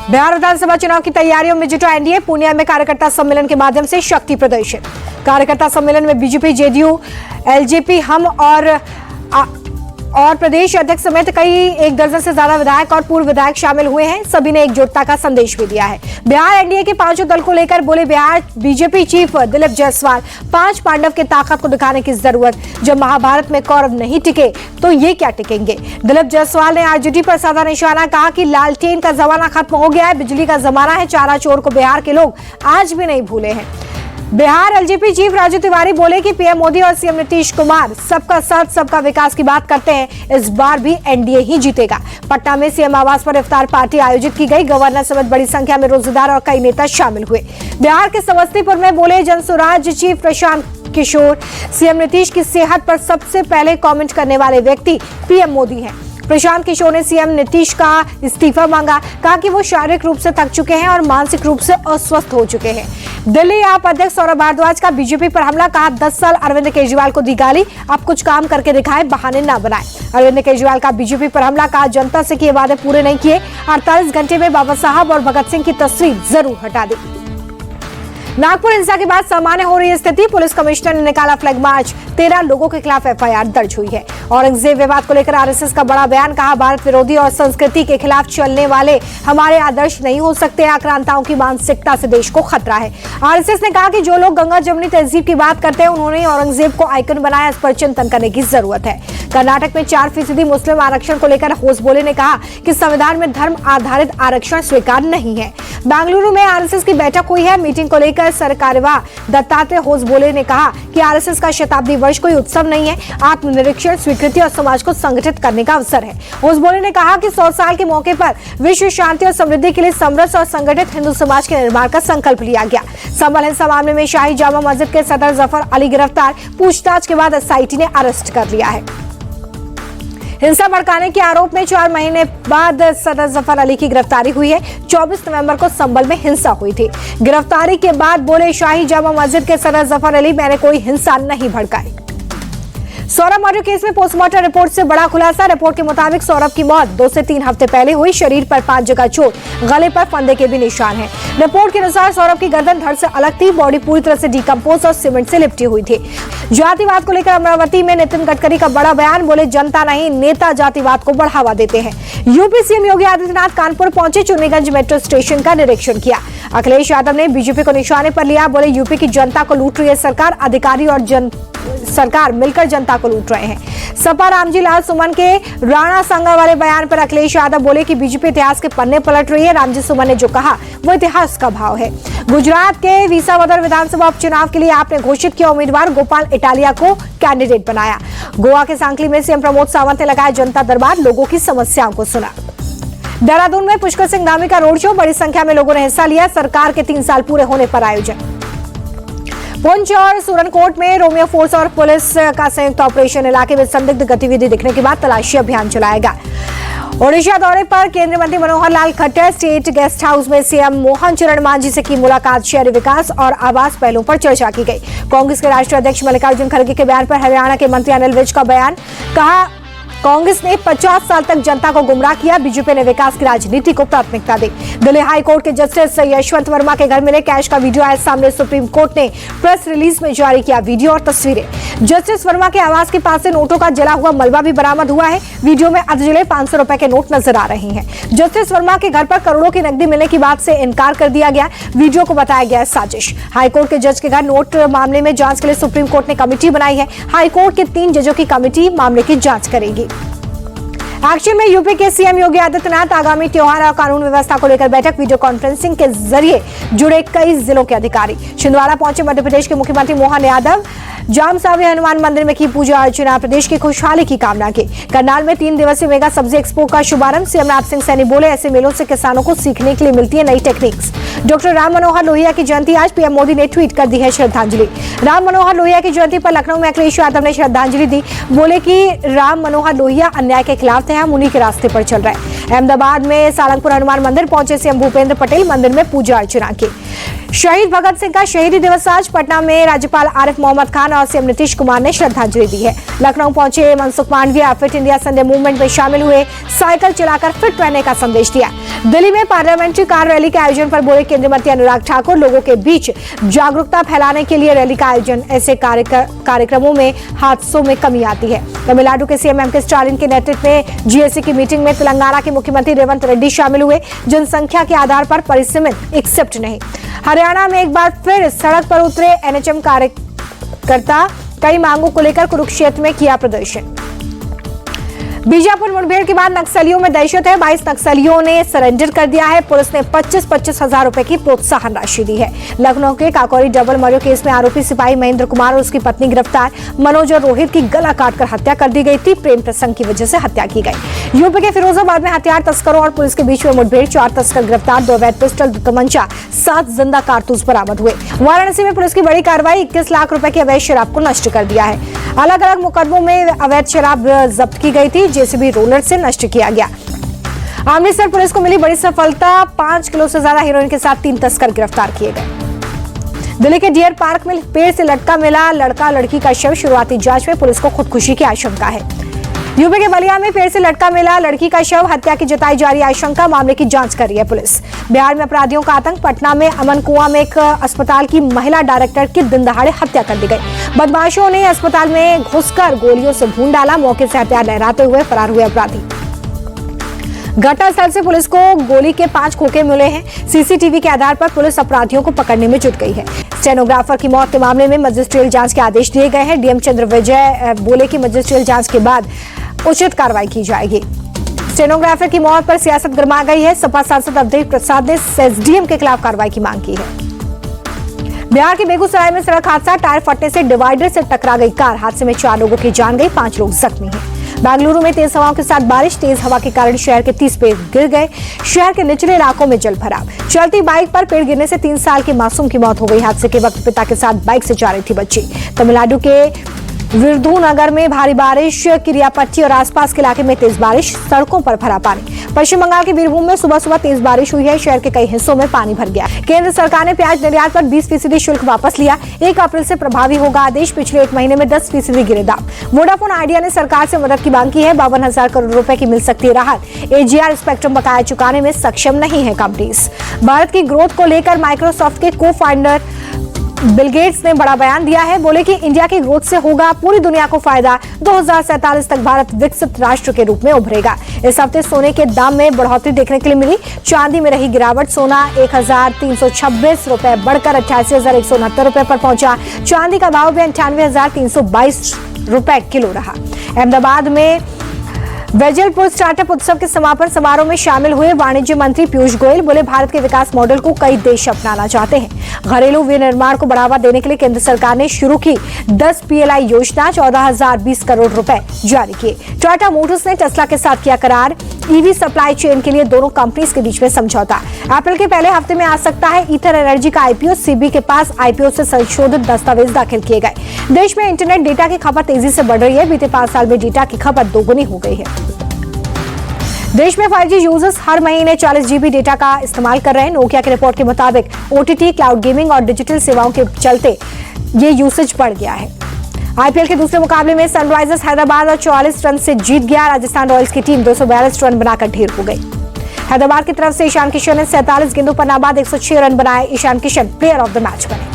बिहार विधानसभा चुनाव की तैयारियों में जुटा एनडीए। पूर्णिया में कार्यकर्ता सम्मेलन के माध्यम से शक्ति प्रदर्शन। कार्यकर्ता सम्मेलन में बीजेपी, जेडीयू, एलजेपी, हम और प्रदेश अध्यक्ष समेत कई एक दर्जन से ज्यादा विधायक और पूर्व विधायक शामिल हुए हैं। सभी ने एकजुटता का संदेश भी दिया है। बिहार एनडीए के पांचों दल को लेकर बोले बिहार बीजेपी चीफ दिलीप जायसवाल, 5 पांडव की ताकत को दिखाने की जरूरत। जब महाभारत में कौरव नहीं टिके तो ये क्या टिकेंगे। दिलीप जायसवाल ने आरजेडी पर साधा निशाना, कहा कि लालटेन का जमाना खत्म हो गया है, बिजली का जमाना है। चारा चोर को बिहार के लोग आज भी नहीं भूले हैं। बिहार एलजेपी चीफ राजू तिवारी बोले कि पीएम मोदी और सीएम नीतीश कुमार सबका साथ सबका विकास की बात करते हैं। इस बार भी एनडीए ही जीतेगा। पटना में सीएम आवास पर इफ्तार पार्टी आयोजित की गई। गवर्नर समेत बड़ी संख्या में रोजेदार और कई नेता शामिल हुए। बिहार के समस्तीपुर में बोले जनसुराज चीफ प्रशांत किशोर, सीएम नीतीश की सेहत पर सबसे पहले कमेंट करने वाले व्यक्ति पीएम मोदी हैं। प्रशांत किशोर ने सीएम नीतीश का इस्तीफा मांगा, कहा कि वो शारीरिक रूप से थक चुके हैं और मानसिक रूप से अस्वस्थ हो चुके हैं। दिल्ली आप अध्यक्ष सौरभ भारद्वाज का बीजेपी पर हमला, कहा 10 साल अरविंद केजरीवाल को दी गाली, अब कुछ काम करके दिखाए, बहाने ना बनाए। अरविंद केजरीवाल का बीजेपी पर हमला, कहा जनता से किए वादे पूरे नहीं किए, 48 घंटे में बाबा साहब और भगत सिंह की तस्वीर जरूर हटा दी। नागपुर हिंसा के बाद सामान्य हो रही स्थिति, पुलिस कमिश्नर ने निकाला फ्लैग मार्च, 13 लोगों के खिलाफ एफआईआर दर्ज हुई है। औरंगजेब विवाद को लेकर आरएसएस का बड़ा बयान, कहा भारत विरोधी और संस्कृति के खिलाफ चलने वाले हमारे आदर्श नहीं हो सकते। आक्रांताओं की मानसिकता से देश को खतरा है। आरएसएस ने कहा कि जो लोग गंगा जमुनी तहजीब की बात करते हैं उन्होंने औरंगजेब को आइकन बनाया, इस पर चिंतन करने की जरूरत है। कर्नाटक में 4% मुस्लिम आरक्षण को लेकर होसबोले ने कहा कि संविधान में धर्म आधारित आरक्षण स्वीकार नहीं है। बेंगलुरु में आरएसएस की बैठक हुई है। मीटिंग को लेकर सरकार्यवाह दत्तात्रेय होसबोले ने कहा कि आरएसएस का शताब्दी वर्ष कोई उत्सव नहीं है, आत्मनिरीक्षण, स्वीकृति और समाज को संगठित करने का अवसर है। होसबोले ने कहा कि 100 साल के मौके पर विश्व शांति और समृद्धि के लिए समरस और संगठित हिंदू समाज के निर्माण का संकल्प लिया गया। संभल हिंसा मामले में शाही जामा मस्जिद के सदर जफर अली गिरफ्तार, पूछताछ के बाद एसआईटी ने अरेस्ट कर लिया है। हिंसा भड़काने के आरोप में 4 महीने बाद सदर जफर अली की गिरफ्तारी हुई है। 24 नवंबर को संभल में हिंसा हुई थी। गिरफ्तारी के बाद बोले शाही जामा मस्जिद के सदर जफर अली, मैंने कोई हिंसा नहीं भड़काई। सौरभ मर्डर केस में पोस्टमार्टम रिपोर्ट से बड़ा खुलासा। रिपोर्ट के मुताबिक सौरभ की मौत 2 से 3 हफ्ते पहले हुई। शरीर पर 5 जगह चोट, गले पर फंदे के भी निशान हैं। रिपोर्ट के अनुसार सौरभ की गर्दन धड़ से अलग थी, बॉडी पूरी तरह से डिकम्पोज और सीमेंट से लिपटी हुई थी। जातिवाद को लेकर अमरावती में नितिन गडकरी का बड़ा बयान, बोले जनता नहीं नेता जातिवाद को बढ़ावा देते हैं। यूपी सीएम योगी आदित्यनाथ कानपुर पहुंचे, चुन्नीगंज मेट्रो स्टेशन का निरीक्षण किया। अखिलेश यादव ने बीजेपी को निशाने पर लिया, बोले यूपी की जनता को लूट रही है सरकार, अधिकारी और सरकार मिलकर जनता को लूट रहे हैं। सपा रामजी लाल सुमन के राणा संगा वाले बयान पर अखिलेश यादव बोले कि बीजेपी इतिहास के पन्ने पलट रही है। रामजी सुमन ने जो कहा वो इतिहास का भाव है। गुजरात के विसावदर विधानसभा उपचुनाव के लिए आपने घोषित किया उम्मीदवार, गोपाल इटालिया को कैंडिडेट बनाया। गोवा के सांकली में सीएम प्रमोद सावंत ने लगाया जनता दरबार, लोगों की समस्याओं को सुना। देहरादून में पुष्कर सिंह धामी का रोड शो, बड़ी संख्या में लोगों ने हिस्सा लिया। सरकार के 3 साल पूरे होने पर आयोजन। पुंछ और सुरनकोट में रोमियो फोर्स और पुलिस का संयुक्त ऑपरेशन, इलाके में संदिग्ध गतिविधि दिखने के बाद तलाशी अभियान चलाएगा। ओडिशा दौरे पर केंद्रीय मंत्री Manohar Lal Khattar, state guest house में सीएम मोहन चरण मांझी से की मुलाकात। शहरी विकास और आवास पहलुओं पर चर्चा की गई। कांग्रेस के राष्ट्रीय अध्यक्ष मल्लिकार्जुन खड़गे के बयान पर हरियाणा के मंत्री अनिल विज का बयान, कहा कांग्रेस ने 50 साल तक जनता को गुमराह किया, बीजेपी ने विकास की राजनीति को प्राथमिकता दी। दिल्ली हाई कोर्ट के जस्टिस यशवंत वर्मा के घर मिले कैश का वीडियो आए सामने। सुप्रीम कोर्ट ने प्रेस रिलीज में जारी किया वीडियो और तस्वीरें। जस्टिस वर्मा के आवास के पास से नोटों का जला हुआ मलबा भी बरामद हुआ है। वीडियो में अधजले 500 रुपए के नोट नजर आ रहे हैं। जस्टिस वर्मा के घर पर करोड़ों की नकदी मिलने की बात से इनकार कर दिया गया। वीडियो को बताया गया साजिश। हाईकोर्ट के जज के घर नोट मामले में जांच के लिए सुप्रीम कोर्ट ने कमेटी बनाई है। हाईकोर्ट के 3 जजों की कमेटी मामले की जांच करेगी। एक्शन में यूपी के सीएम योगी आदित्यनाथ, आगामी त्योहार और कानून व्यवस्था को लेकर बैठक, वीडियो कॉन्फ्रेंसिंग के जरिए जुड़े कई जिलों के अधिकारी। छिंदवाड़ा पहुंचे मध्य प्रदेश के मुख्यमंत्री मोहन यादव, जामसावी हनुमान मंदिर में की पूजा अर्चना, प्रदेश की खुशहाली की कामना की। करनाल में 3 दिवसीय मेगा सब्जी एक्सपो का शुभारंभ, सीएम राज सिंह सैनी बोले ऐसे मेलों से किसानों को सीखने के लिए मिलती है नई टेक्निक्स। डॉक्टर राम मनोहर लोहिया की जयंती आज, पीएम मोदी ने ट्वीट कर दी है श्रद्धांजलि। राम मनोहर लोहिया की जयंती पर लखनऊ में अखिलेश यादव ने श्रद्धांजलि दी, बोले कि राम मनोहर लोहिया अन्याय के खिलाफ थे, हम उन्हीं के रास्ते पर चल रहे हैं। अहमदाबाद में सालंगपुर हनुमान मंदिर पहुंचे सीएम भूपेंद्र पटेल, मंदिर में पूजा अर्चना की। शहीद भगत सिंह का शहीदी दिवस आज पटना में राज्यपाल आरिफ मोहम्मद खान और सीएम नीतीश कुमार ने श्रद्धांजलि दी है। लखनऊ पहुंचे Mansukh Mandaviya fit India Sunday movement में शामिल हुए, साइकिल चलाकर फिट रहने का संदेश दिया। दिल्ली में पार्लियामेंट्री कार रैली के आयोजन पर बोले केंद्रीय मंत्री अनुराग ठाकुर, लोगों के बीच जागरूकता फैलाने के लिए रैली का आयोजन, ऐसे कार्यक्रमों में हादसों में कमी आती है। तमिलनाडु के सीएम एम.के. स्टालिन के नेतृत्व में जीएससी की मीटिंग में तेलंगाना के मुख्यमंत्री रेवंत रेड्डी शामिल हुए। जनसंख्या के आधार पर परिसीमित एक्सेप्ट नहीं। हरियाणा में एक बार फिर सड़क पर उतरे एनएचएम कार्यकर्ता, कई मांगों को लेकर कुरुक्षेत्र में किया प्रदर्शन। बीजापुर मुठभेड़ के बाद नक्सलियों में दहशत है। 22 नक्सलियों ने सरेंडर कर दिया है। पुलिस ने 25-25 हजार रुपए की प्रोत्साहन राशि दी है। लखनऊ के काकोरी डबल मर्डर केस में आरोपी सिपाही महेंद्र कुमार और उसकी पत्नी गिरफ्तार। मनोज और रोहित की गला काटकर हत्या कर दी गई थी। प्रेम प्रसंग की वजह से हत्या की गई। यूपी के फिरोजाबाद में हथियार तस्करों और पुलिस के बीच में मुठभेड़, 4 तस्कर गिरफ्तार, 2 अवैध पिस्टल, 2 तमंचा, 7 जिंदा कारतूस बरामद हुए। वाराणसी में पुलिस की बड़ी कार्रवाई, 21 लाख रुपए की अवैध शराब को नष्ट कर दिया है। अलग अलग मुकदमों में अवैध शराब जब्त की गई थी। जेसीबी रोलर से नष्ट किया गया। अमृतसर पुलिस को मिली बड़ी सफलता, 5 किलो से ज्यादा हेरोइन के साथ 3 तस्कर गिरफ्तार किए गए। दिल्ली के डियर पार्क में पेड़ से लटका मिला लड़का लड़की का शव, शुरुआती जांच में पुलिस को खुदकुशी की आशंका है। यूपी के बलिया में पेड़ से लटका मिला लड़की का शव, हत्या की जताई जा रही आशंका, मामले की जांच कर रही है पुलिस। बिहार में अपराधियों का आतंक, पटना में अमन कुआं में एक अस्पताल की महिला डायरेक्टर की दिन दहाड़े हत्या कर दी गई। बदमाशों ने अस्पताल में घुसकर गोलियों से भून डाला, मौके से हथियार लहराते हुए फरार हुए अपराधी। घटनास्थल से पुलिस को गोली के 5 खोखे मिले हैं। सीसीटीवी के आधार पर पुलिस अपराधियों को पकड़ने में जुट गई है। स्टेनोग्राफर की मौत के मामले में मजिस्ट्रियल जांच के आदेश दिए गए हैं। डीएम चंद्र विजय बोले कि मजिस्ट्रियल जांच के बाद उचित कार्रवाई की जाएगी। स्टेनोग्राफर की मौत पर सियासत गर्मा गई है। सपा सांसद अवधेश प्रसाद ने एसडीएम के खिलाफ कार्रवाई की मांग की है। बिहार के बेगूसराय में सड़क हादसा, टायर फटने से डिवाइडर से टकरा गई कार। हादसे में 4 लोगों की जान गई, 5 लोग जख्मी हैं। बेंगलुरु में तेज हवाओं के साथ बारिश, तेज हवा के कारण शहर के 30 पेड़ गिर गए। शहर के निचले इलाकों में जल भराव। चलती बाइक पर पेड़ गिरने से 3 साल के मासूम की मौत हो गई। हादसे के वक्त पिता के साथ बाइक से जा रही थी बच्ची। तमिलनाडु के विरुधुनगर में भारी बारिश, किरियापट्टी और आसपास के इलाके में तेज बारिश, सड़कों पर भरा पानी। पश्चिम बंगाल के बीरभूम में सुबह सुबह तेज बारिश हुई है। शहर के कई हिस्सों में पानी भर गया। केंद्र सरकार ने प्याज निर्यात पर 20% शुल्क वापस लिया। 1 अप्रैल से प्रभावी होगा आदेश। पिछले 1 महीने में 10% गिरे दाम। वोडाफोन आइडिया ने सरकार से मदद की मांग की है। 52,000 करोड़ रुपए की मिल सकती है राहत। एजीआर स्पेक्ट्रम बकाया चुकाने में सक्षम नहीं है कंपनीज। भारत की ग्रोथ को लेकर माइक्रोसॉफ्ट के को फाउंडर बिल गेट्स ने बड़ा बयान दिया है। बोले कि इंडिया की ग्रोथ से होगा पूरी दुनिया को फायदा। 2047 तक भारत विकसित राष्ट्र के रूप में उभरेगा। इस हफ्ते सोने के दाम में बढ़ोतरी देखने के लिए मिली। चांदी में रही गिरावट, सोना 1,326 रुपए बढ़कर 88,169 रुपए पर पहुंचा। चांदी का भाव भी 98,322 रुपए किलो रहा। अहमदाबाद में वेजलपुर स्टार्टअप उत्सव के समापन समारोह में शामिल हुए वाणिज्य मंत्री पीयूष गोयल। बोले भारत के विकास मॉडल को कई देश अपनाना चाहते हैं। घरेलू विनिर्माण को बढ़ावा देने के लिए केंद्र सरकार ने शुरू की 10 PLI योजना, 14,020 करोड़ रुपए जारी किए। टाटा मोटर्स ने टेस्ला के साथ किया करार। ईवी सप्लाई चेन के लिए दोनों कंपनीज के बीच में समझौता। अप्रैल के पहले हफ्ते में आ सकता है ईथर एनर्जी का आईपीओ। सीबी के पास आईपीओ से संशोधित दस्तावेज दाखिल किए गए। देश में इंटरनेट डेटा की खपत तेजी से बढ़ रही है। बीते 5 साल में डेटा की खपत दोगुनी हो गई है। देश में 5G यूजर्स हर महीने 40 GB डेटा का इस्तेमाल कर रहे हैं। नोकिया की रिपोर्ट के मुताबिक OTT, क्लाउड गेमिंग और डिजिटल सेवाओं के चलते ये यूसेज बढ़ गया है। आईपीएल के दूसरे मुकाबले में सनराइजर्स हैदराबाद और 44 रन से जीत गया। राजस्थान रॉयल्स की टीम 242 रन बनाकर ढेर हो गई। हैदराबाद की तरफ से ईशान किशन ने 47 गेंदों पर नाबाद 106 रन बनाए। Ishan Kishan player of the match बने।